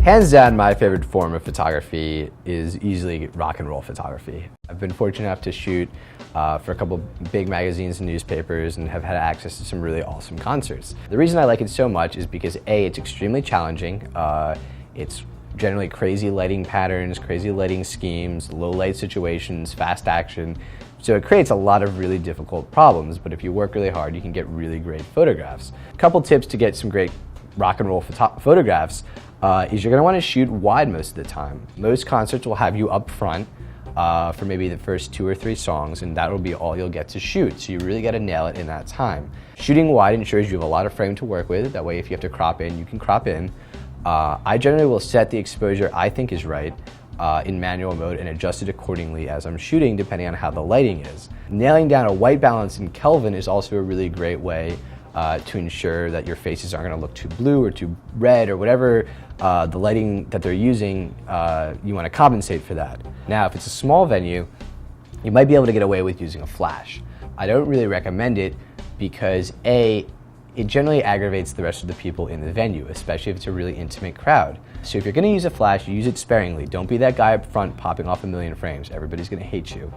Hands down, my favorite form of photography is easily rock and roll photography. I've been fortunate enough to shoot for a couple big magazines and newspapers and have had access to some really awesome concerts. The reason I like it so much is because A, it's extremely challenging. It's generally crazy lighting patterns, crazy lighting schemes, low light situations, fast action. So it creates a lot of really difficult problems, but if you work really hard, you can get really great photographs. A couple tips to get some great rock and roll photographs is you're going to want to shoot wide most of the time. Most concerts will have you up front for maybe the first 2 or 3 songs, and that will be all you'll get to shoot. So you really got to nail it in that time. Shooting wide ensures you have a lot of frame to work with. That way, if you have to crop in, you can crop in. I generally will set the exposure I think is right in manual mode and adjust it accordingly as I'm shooting, depending on how the lighting is. Nailing down a white balance in Kelvin is also a really great way to ensure that your faces aren't going to look too blue or too red or whatever the lighting that they're using, you want to compensate for that. Now, if it's a small venue, you might be able to get away with using a flash. I don't really recommend it because A, it generally aggravates the rest of the people in the venue, especially if it's a really intimate crowd. So if you're going to use a flash, use it sparingly. Don't be that guy up front popping off a million frames. Everybody's going to hate you.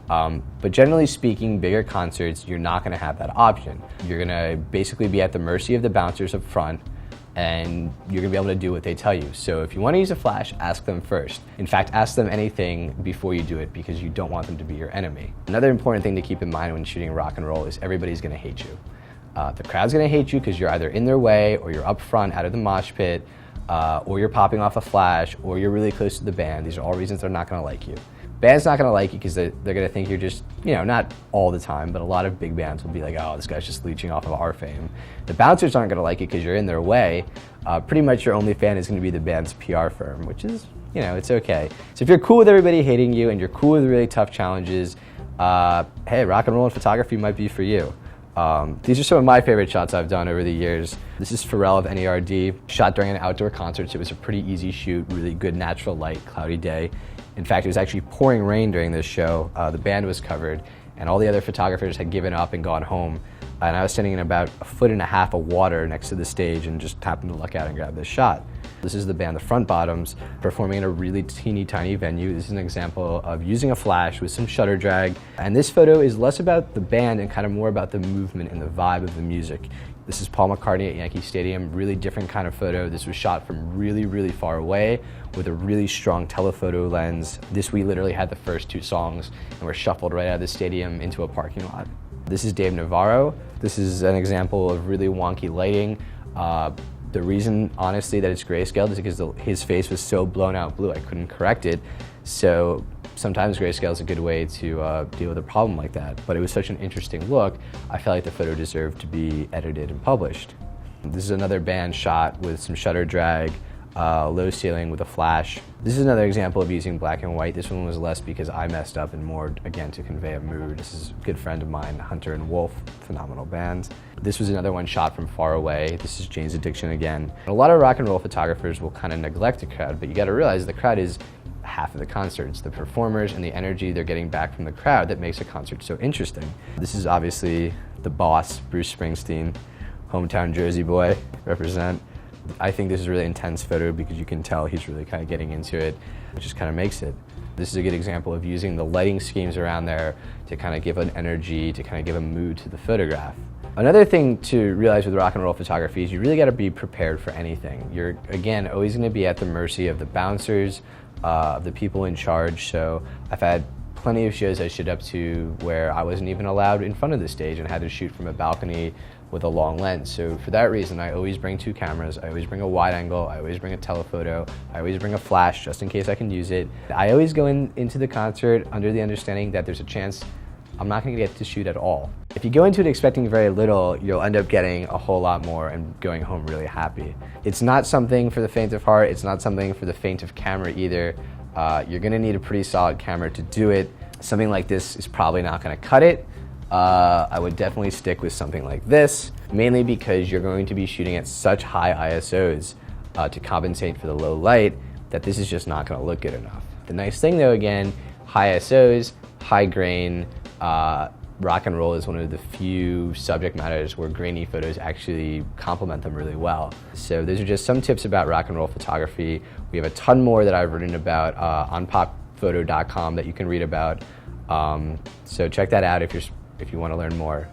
But generally speaking, bigger concerts, you're not going to have that option. You're going to basically be at the mercy of the bouncers up front, and you're going to be able to do what they tell you. So if you want to use a flash, ask them first. In fact, ask them anything before you do it because you don't want them to be your enemy. Another important thing to keep in mind when shooting rock and roll is everybody's going to hate you. The crowd's going to hate you because you're either in their way, or you're up front out of the mosh pit, or you're popping off a flash, or you're really close to the band. These are all reasons they're not going to like you. Band's not going to like you because they're going to think you're just, not all the time, but a lot of big bands will be like, oh, this guy's just leeching off of our fame. The bouncers aren't going to like it because you're in their way. Pretty much your only fan is going to be the band's PR firm, which is, it's okay. So if you're cool with everybody hating you and you're cool with really tough challenges, hey, rock and roll and photography might be for you. These are some of my favorite shots I've done over the years. This is Pharrell of NERD, shot during an outdoor concert, so it was a pretty easy shoot, really good natural light, cloudy day. In fact, it was actually pouring rain during this show. The band was covered, and all the other photographers had given up and gone home. And I was standing in about 1.5 feet of water next to the stage and just happened to look out and grab this shot. This is the band The Front Bottoms performing in a really teeny tiny venue. This is an example of using a flash with some shutter drag. And this photo is less about the band and kind of more about the movement and the vibe of the music. This is Paul McCartney at Yankee Stadium, really different kind of photo. This was shot from really, really far away with a really strong telephoto lens. We literally had the first 2 songs and were shuffled right out of the stadium into a parking lot. This is Dave Navarro. This is an example of really wonky lighting. The reason, honestly, that it's grayscale is because his face was so blown out blue, I couldn't correct it. So sometimes grayscale is a good way to deal with a problem like that. But it was such an interesting look, I felt like the photo deserved to be edited and published. This is another band shot with some shutter drag, low ceiling with a flash. This is another example of using black and white. This one was less because I messed up and more, again, to convey a mood. This is a good friend of mine, Hunter and Wolf, phenomenal band. This was another one shot from far away. This is Jane's Addiction again. A lot of rock and roll photographers will kind of neglect the crowd, but you got to realize the crowd is half of the concert. It's the performers and the energy they're getting back from the crowd that makes a concert so interesting. This is obviously the boss, Bruce Springsteen, hometown Jersey boy, represent. I think this is a really intense photo because you can tell he's really kind of getting into it, which just kind of makes it. This is a good example of using the lighting schemes around there to kind of give an energy, to kind of give a mood to the photograph. Another thing to realize with rock and roll photography is you really got to be prepared for anything. You're, again, always going to be at the mercy of the bouncers, of the people in charge. So I've had plenty of shows I showed up to where I wasn't even allowed in front of the stage and had to shoot from a balcony with a long lens. So for that reason, I always bring 2 cameras. I always bring a wide angle. I always bring a telephoto. I always bring a flash just in case I can use it. I always go into the concert under the understanding that there's a chance I'm not going to get to shoot at all. If you go into it expecting very little, you'll end up getting a whole lot more and going home really happy. It's not something for the faint of heart. It's not something for the faint of camera either. You're going to need a pretty solid camera to do it. Something like this is probably not going to cut it. I would definitely stick with something like this, mainly because you're going to be shooting at such high ISOs to compensate for the low light that this is just not going to look good enough. The nice thing though, again, high ISOs, high grain, rock and roll is one of the few subject matters where grainy photos actually complement them really well. So those are just some tips about rock and roll photography. We have a ton more that I've written about on popphoto.com that you can read about. So check that out if you want to learn more.